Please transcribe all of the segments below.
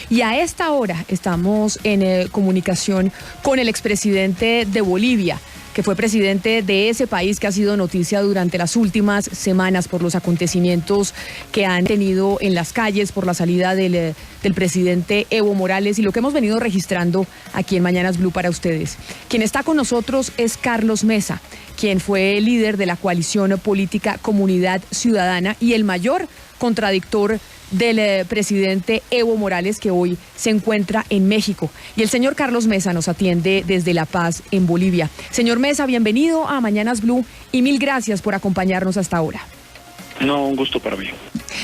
Y a esta hora estamos en comunicación con el expresidente de Bolivia, que fue presidente de ese país que ha sido noticia durante las últimas semanas por los acontecimientos que han tenido en las calles, por la salida del presidente Evo Morales y lo que hemos venido registrando aquí en Mañanas Blue para ustedes. Quien está con nosotros es Carlos Mesa, quien fue líder de la coalición política Comunidad Ciudadana y el mayor contradictor del presidente Evo Morales, que hoy se encuentra en México. Y el señor Carlos Mesa nos atiende desde La Paz, en Bolivia. Señor Mesa, bienvenido a Mañanas Blue y mil gracias por acompañarnos hasta ahora. No, un gusto para mí.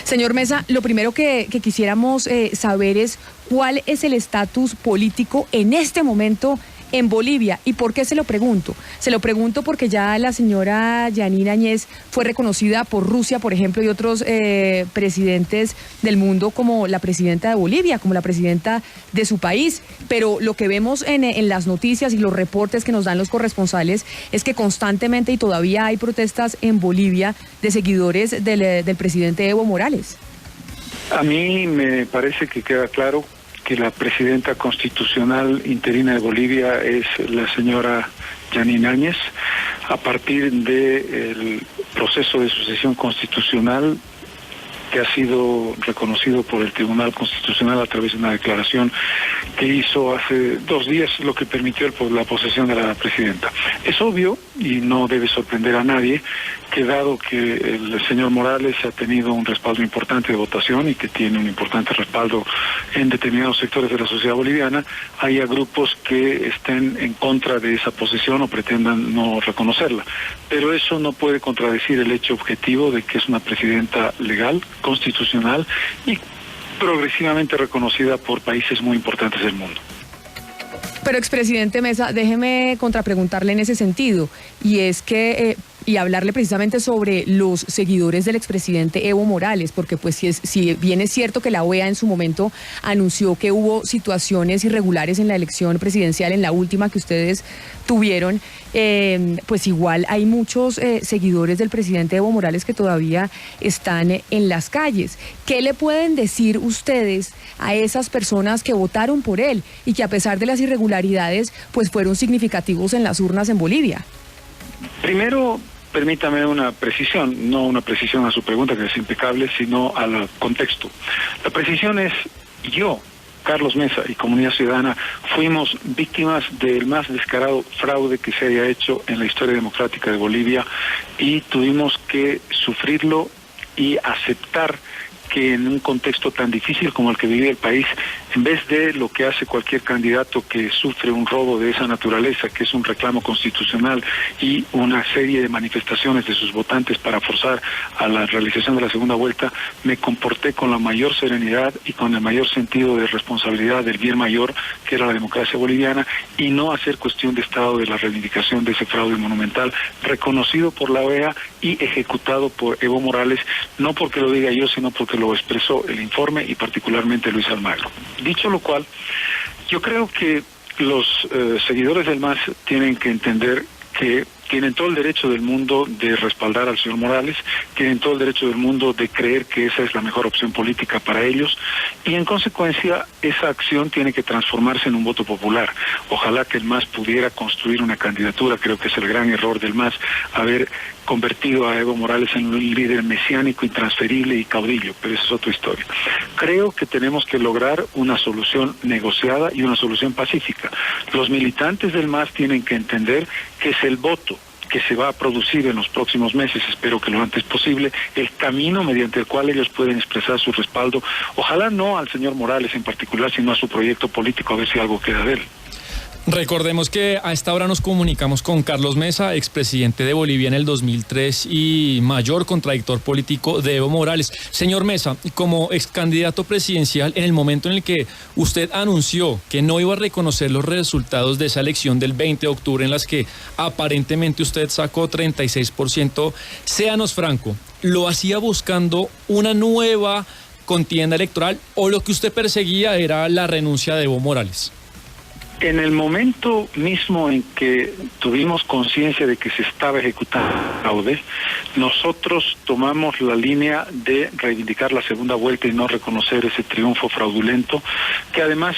Señor Mesa, lo primero que quisiéramos saber es cuál es el estatus político en este momento en Bolivia. ¿Y por qué se lo pregunto? Se lo pregunto porque ya la señora Yanine Áñez fue reconocida por Rusia, por ejemplo, y otros presidentes del mundo como la presidenta de Bolivia, como la presidenta de su país. Pero lo que vemos en las noticias y los reportes que nos dan los corresponsales es que constantemente y todavía hay protestas en Bolivia de seguidores del presidente Evo Morales. A mí me parece que queda claro que la presidenta constitucional interina de Bolivia es la señora Yanine Áñez, a partir del proceso de sucesión constitucional que ha sido reconocido por el Tribunal Constitucional a través de una declaración que hizo hace 2 días, lo que permitió la posesión de la presidenta. Es obvio, y no debe sorprender a nadie, que dado que el señor Morales ha tenido un respaldo importante de votación y que tiene un importante respaldo en determinados sectores de la sociedad boliviana, haya grupos que estén en contra de esa posesión o pretendan no reconocerla. Pero eso no puede contradecir el hecho objetivo de que es una presidenta legal, constitucional y progresivamente reconocida por países muy importantes del mundo. Pero, expresidente Mesa, déjeme contrapreguntarle en ese sentido, y es que y hablarle precisamente sobre los seguidores del expresidente Evo Morales, porque pues si bien es cierto que la OEA en su momento anunció que hubo situaciones irregulares en la elección presidencial, en la última que ustedes tuvieron, pues igual hay muchos seguidores del presidente Evo Morales que todavía están en las calles. ¿Qué le pueden decir ustedes a esas personas que votaron por él y que a pesar de las irregularidades pues fueron significativos en las urnas en Bolivia? Primero, permítame una precisión, no una precisión a su pregunta que es impecable, sino al contexto. La precisión es: yo, Carlos Mesa y Comunidad Ciudadana fuimos víctimas del más descarado fraude que se haya hecho en la historia democrática de Bolivia y tuvimos que sufrirlo y aceptar que en un contexto tan difícil como el que vive el país, en vez de lo que hace cualquier candidato que sufre un robo de esa naturaleza, que es un reclamo constitucional y una serie de manifestaciones de sus votantes para forzar a la realización de la segunda vuelta, me comporté con la mayor serenidad y con el mayor sentido de responsabilidad del bien mayor, que era la democracia boliviana, y no hacer cuestión de Estado de la reivindicación de ese fraude monumental, reconocido por la OEA y ejecutado por Evo Morales, no porque lo diga yo, sino porque lo expresó el informe y particularmente Luis Almagro. Dicho lo cual, yo creo que los seguidores del MAS tienen que entender que tienen todo el derecho del mundo de respaldar al señor Morales, tienen todo el derecho del mundo de creer que esa es la mejor opción política para ellos y en consecuencia esa acción tiene que transformarse en un voto popular. Ojalá que el MAS pudiera construir una candidatura, creo que es el gran error del MAS, haber convertido a Evo Morales en un líder mesiánico, intransferible y caudillo, pero esa es otra historia. Creo que tenemos que lograr una solución negociada y una solución pacífica. Los militantes del MAS tienen que entender que es el voto que se va a producir en los próximos meses, espero que lo antes posible, el camino mediante el cual ellos pueden expresar su respaldo, ojalá no al señor Morales en particular, sino a su proyecto político, a ver si algo queda de él. Recordemos que a esta hora nos comunicamos con Carlos Mesa, expresidente de Bolivia en el 2003 y mayor contradictor político de Evo Morales. Señor Mesa, como ex candidato presidencial, en el momento en el que usted anunció que no iba a reconocer los resultados de esa elección del 20 de octubre en las que aparentemente usted sacó 36%, séanos franco, ¿lo hacía buscando una nueva contienda electoral o lo que usted perseguía era la renuncia de Evo Morales? En el momento mismo en que tuvimos conciencia de que se estaba ejecutando fraude, nosotros tomamos la línea de reivindicar la segunda vuelta y no reconocer ese triunfo fraudulento, que además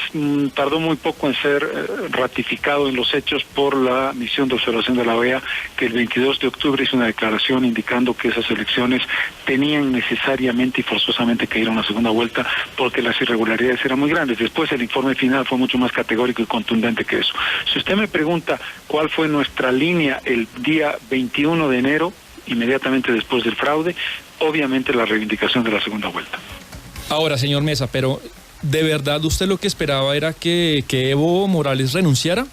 tardó muy poco en ser ratificado en los hechos por la misión de observación de la OEA, que el 22 de octubre hizo una declaración indicando que esas elecciones tenían necesariamente y forzosamente que ir a una segunda vuelta porque las irregularidades eran muy grandes. Después el informe final fue mucho más categórico y contundente que eso. Si usted me pregunta cuál fue nuestra línea el día 21 de enero, inmediatamente después del fraude, obviamente la reivindicación de la segunda vuelta. Ahora, señor Mesa, pero ¿de verdad usted lo que esperaba era que Evo Morales renunciara?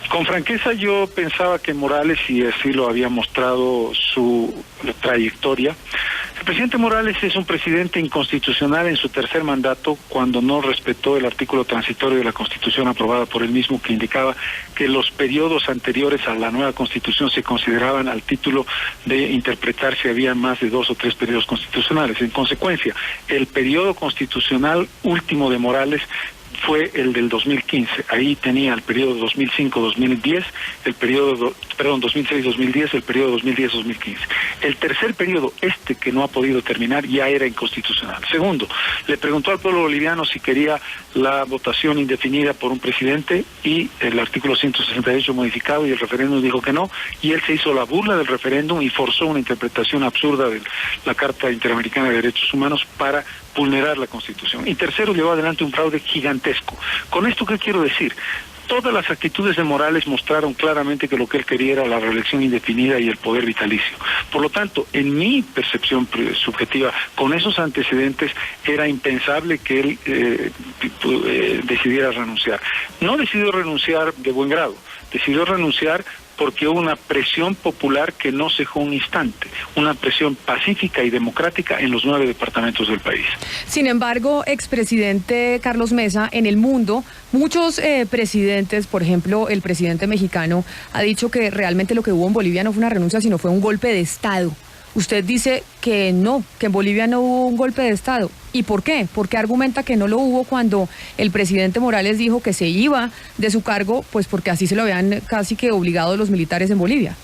Con franqueza yo pensaba que Morales, y así lo había mostrado su trayectoria, el presidente Morales es un presidente inconstitucional en su tercer mandato cuando no respetó el artículo transitorio de la Constitución aprobada por él mismo, que indicaba que los periodos anteriores a la nueva Constitución se consideraban al título de interpretar si había más de 2 o 3 periodos constitucionales. En consecuencia, el periodo constitucional último de Morales fue el del 2015. Ahí tenía el periodo 2005-2010, el periodo, 2006-2010, el periodo 2010-2015. El tercer periodo, que no ha podido terminar, ya era inconstitucional. Segundo, le preguntó al pueblo boliviano si quería la votación indefinida por un presidente y el artículo 168 modificado, y el referéndum dijo que no, y él se hizo la burla del referéndum y forzó una interpretación absurda de la Carta Interamericana de Derechos Humanos para vulnerar la Constitución. Y tercero, llevó adelante un fraude gigantesco. ¿Con esto qué quiero decir? Todas las actitudes de Morales mostraron claramente que lo que él quería era la reelección indefinida y el poder vitalicio. Por lo tanto, en mi percepción subjetiva, con esos antecedentes, era impensable que él decidiera renunciar. No decidió renunciar de buen grado, decidió renunciar porque hubo una presión popular que no cejó un instante, una presión pacífica y democrática en los 9 departamentos del país. Sin embargo, expresidente Carlos Mesa, en el mundo, muchos presidentes, por ejemplo, el presidente mexicano, ha dicho que realmente lo que hubo en Bolivia no fue una renuncia, sino fue un golpe de Estado. Usted dice que no, que en Bolivia no hubo un golpe de Estado. ¿Y por qué? ¿Por qué argumenta que no lo hubo cuando el presidente Morales dijo que se iba de su cargo? Pues porque así se lo habían casi que obligado los militares en Bolivia.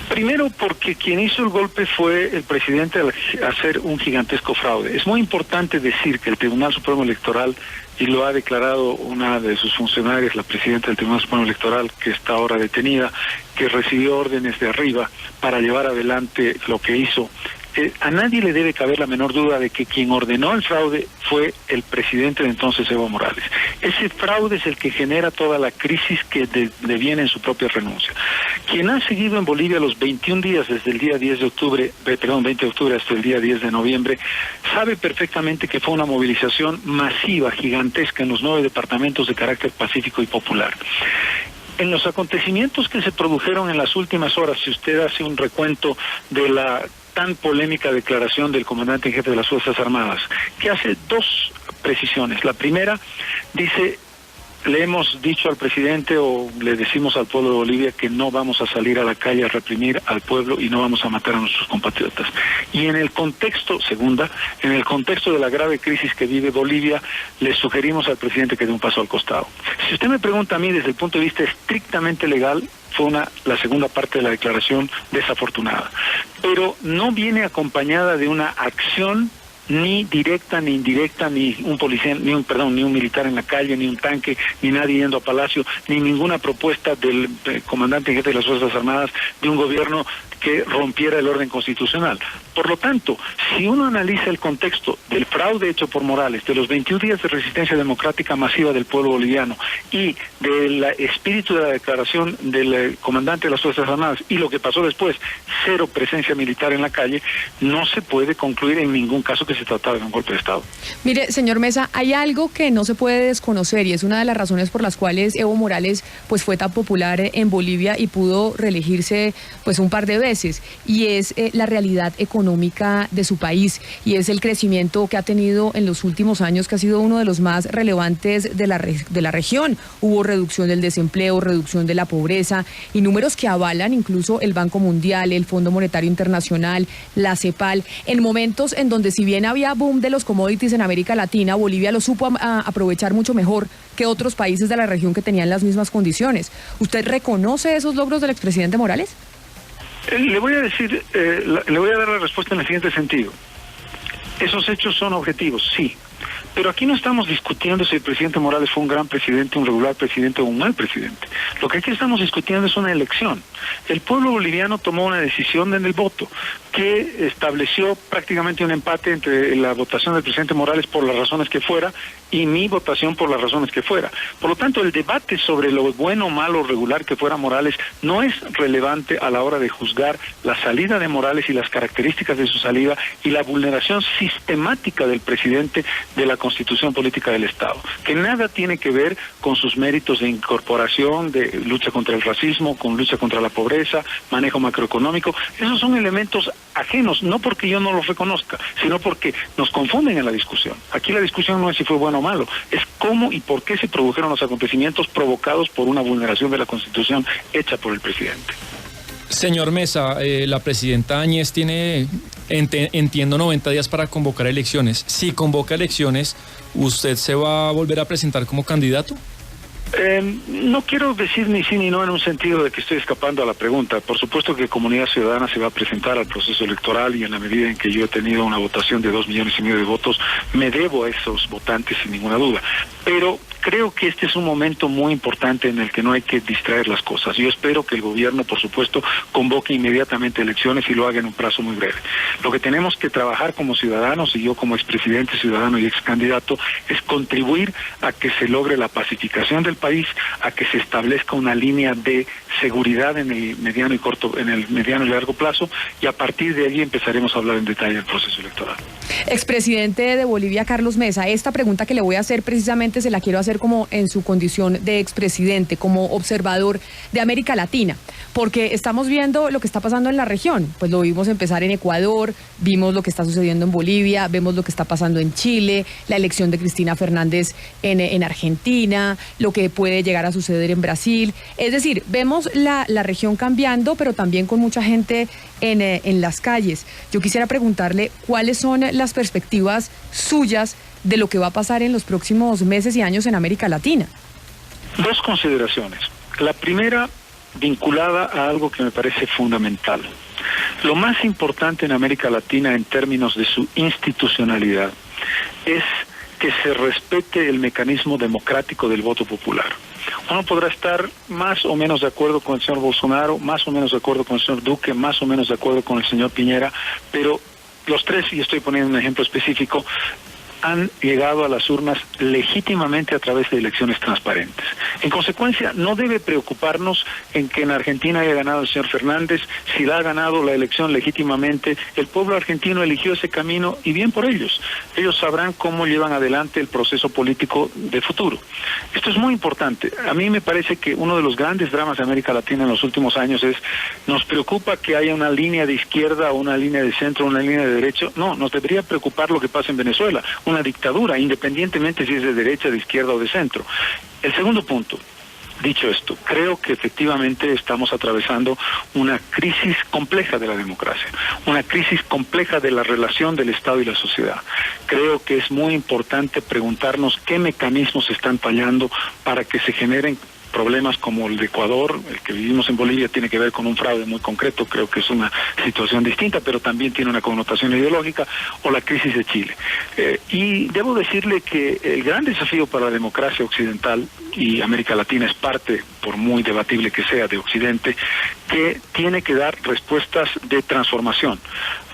Primero, porque quien hizo el golpe fue el presidente al hacer un gigantesco fraude. Es muy importante decir que el Tribunal Supremo Electoral, y lo ha declarado una de sus funcionarias, la presidenta del Tribunal Supremo Electoral, que está ahora detenida, que recibió órdenes de arriba para llevar adelante lo que hizo. A nadie le debe caber la menor duda de que quien ordenó el fraude fue el presidente de entonces, Evo Morales. Ese fraude es el que genera toda la crisis que deviene en su propia renuncia. Quien ha seguido en Bolivia los 21 días desde el día 20 de octubre hasta el día 10 de noviembre, sabe perfectamente que fue una movilización masiva, gigantesca en los 9 departamentos de carácter pacífico y popular. En los acontecimientos que se produjeron en las últimas horas, si usted hace un recuento de la tan polémica declaración del comandante en jefe de las Fuerzas Armadas, que hace 2 precisiones. La primera dice: le hemos dicho al presidente, o le decimos al pueblo de Bolivia, que no vamos a salir a la calle a reprimir al pueblo y no vamos a matar a nuestros compatriotas. Y en el contexto, segunda, en el contexto de la grave crisis que vive Bolivia, le sugerimos al presidente que dé un paso al costado. Si usted me pregunta a mí desde el punto de vista estrictamente legal, fue la segunda parte de la declaración desafortunada, pero no viene acompañada de una acción ni directa ni indirecta, ni un policía, ni un militar en la calle, ni un tanque, ni nadie yendo a Palacio, ni ninguna propuesta del comandante en jefe de las Fuerzas Armadas de un gobierno que rompiera el orden constitucional. Por lo tanto, si uno analiza el contexto del fraude hecho por Morales, de los 21 días de resistencia democrática masiva del pueblo boliviano y del espíritu de la declaración del comandante de las Fuerzas Armadas y lo que pasó después, 0 presencia militar en la calle, no se puede concluir en ningún caso que se tratara de un golpe de Estado. Mire, señor Mesa, hay algo que no se puede desconocer y es una de las razones por las cuales Evo Morales pues fue tan popular en Bolivia y pudo reelegirse pues un par de veces, y es la realidad económica económica de su país, y es el crecimiento que ha tenido en los últimos años, que ha sido uno de los más relevantes de la región. Hubo reducción del desempleo, reducción de la pobreza, y números que avalan incluso el Banco Mundial, el Fondo Monetario Internacional, la CEPAL, en momentos en donde, si bien había boom de los commodities en América Latina, Bolivia lo supo aprovechar mucho mejor que otros países de la región que tenían las mismas condiciones. ¿Usted reconoce esos logros del expresidente Morales? Le voy a decir, le voy a dar la respuesta en el siguiente sentido. Esos hechos son objetivos, sí. Pero aquí no estamos discutiendo si el presidente Morales fue un gran presidente, un regular presidente o un mal presidente. Lo que aquí estamos discutiendo es una elección. El pueblo boliviano tomó una decisión en el voto que estableció prácticamente un empate entre la votación del presidente Morales por las razones que fuera y mi votación por las razones que fuera. Por lo tanto, el debate sobre lo bueno, malo o regular que fuera Morales no es relevante a la hora de juzgar la salida de Morales y las características de su salida y la vulneración sistemática del presidente de la Constitución Política del Estado, que nada tiene que ver con sus méritos de incorporación, de lucha contra el racismo, con lucha contra la pobreza, manejo macroeconómico. Esos son elementos ajenos, no porque yo no los reconozca, sino porque nos confunden en la discusión. Aquí la discusión no es si fue bueno o malo, es cómo y por qué se produjeron los acontecimientos provocados por una vulneración de la Constitución hecha por el presidente. Señor Mesa, la presidenta Áñez tiene, entiendo, 90 días para convocar elecciones. Si convoca elecciones, ¿usted se va a volver a presentar como candidato? No quiero decir ni sí ni no en un sentido de que estoy escapando a la pregunta. Por supuesto que Comunidad Ciudadana se va a presentar al proceso electoral, y en la medida en que yo he tenido una votación de 2,5 millones de votos, me debo a esos votantes sin ninguna duda. Pero creo que este es un momento muy importante en el que no hay que distraer las cosas. Yo espero que el gobierno, por supuesto, convoque inmediatamente elecciones y lo haga en un plazo muy breve. Lo que tenemos que trabajar como ciudadanos, y yo como expresidente ciudadano y excandidato, es contribuir a que se logre la pacificación del país, a que se establezca una línea de seguridad en el mediano y largo plazo, y a partir de allí empezaremos a hablar en detalle del proceso electoral. Expresidente de Bolivia, Carlos Mesa, esta pregunta que le voy a hacer precisamente se la quiero hacer como en su condición de expresidente, como observador de América Latina, porque estamos viendo lo que está pasando en la región. Pues lo vimos empezar en Ecuador, vimos lo que está sucediendo en Bolivia, vemos lo que está pasando en Chile, la elección de Cristina Fernández en Argentina, lo que puede llegar a suceder en Brasil. Es decir, vemos la región cambiando, pero también con mucha gente en las calles. Yo quisiera preguntarle cuáles son las perspectivas suyas de lo que va a pasar en los próximos meses y años en América Latina. Dos consideraciones. La primera, vinculada a algo que me parece fundamental. Lo más importante en América Latina en términos de su institucionalidad es que se respete el mecanismo democrático del voto popular. Uno podrá estar más o menos de acuerdo con el señor Bolsonaro, más o menos de acuerdo con el señor Duque, más o menos de acuerdo con el señor Piñera, pero los tres, y estoy poniendo un ejemplo específico, han llegado a las urnas legítimamente a través de elecciones transparentes. En consecuencia, no debe preocuparnos en que en Argentina haya ganado el señor Fernández. Si la ha ganado la elección legítimamente, el pueblo argentino eligió ese camino, y bien por ellos. Ellos sabrán cómo llevan adelante el proceso político de futuro. Esto es muy importante. A mí me parece que uno de los grandes dramas de América Latina en los últimos años es, nos preocupa que haya una línea de izquierda, una línea de centro, una línea de derecho. No, nos debería preocupar lo que pasa en Venezuela, una dictadura, independientemente si es de derecha, de izquierda o de centro. El segundo punto, dicho esto, creo que efectivamente estamos atravesando una crisis compleja de la democracia, una crisis compleja de la relación del Estado y la sociedad. Creo que es muy importante preguntarnos qué mecanismos están fallando para que se generen problemas como el de Ecuador. El que vivimos en Bolivia tiene que ver con un fraude muy concreto, creo que es una situación distinta, pero también tiene una connotación ideológica, o la crisis de Chile. Y debo decirle que el gran desafío para la democracia occidental, y América Latina es parte, por muy debatible que sea, de Occidente, que tiene que dar respuestas de transformación.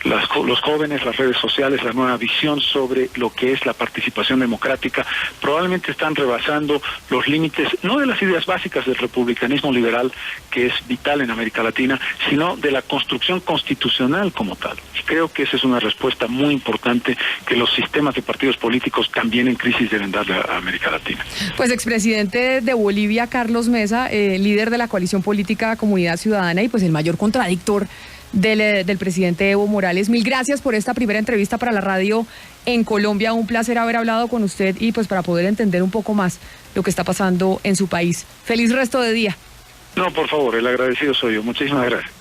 Los jóvenes, las redes sociales, la nueva visión sobre lo que es la participación democrática, probablemente están rebasando los límites, no de las ideas básicas del republicanismo liberal, que es vital en América Latina, sino de la construcción constitucional como tal. Y creo que esa es una respuesta muy importante que los sistemas de partidos políticos también en crisis deben darle a América Latina. Pues expresidente de Bolivia, Carlos Mesa, líder de la coalición política Comunidad Ciudadana, y pues el mayor contradictor del presidente Evo Morales. Mil gracias por esta primera entrevista para la radio en Colombia. Un placer haber hablado con usted y pues para poder entender un poco más lo que está pasando en su país. Feliz resto de día. No, por favor, el agradecido soy yo. Muchísimas gracias.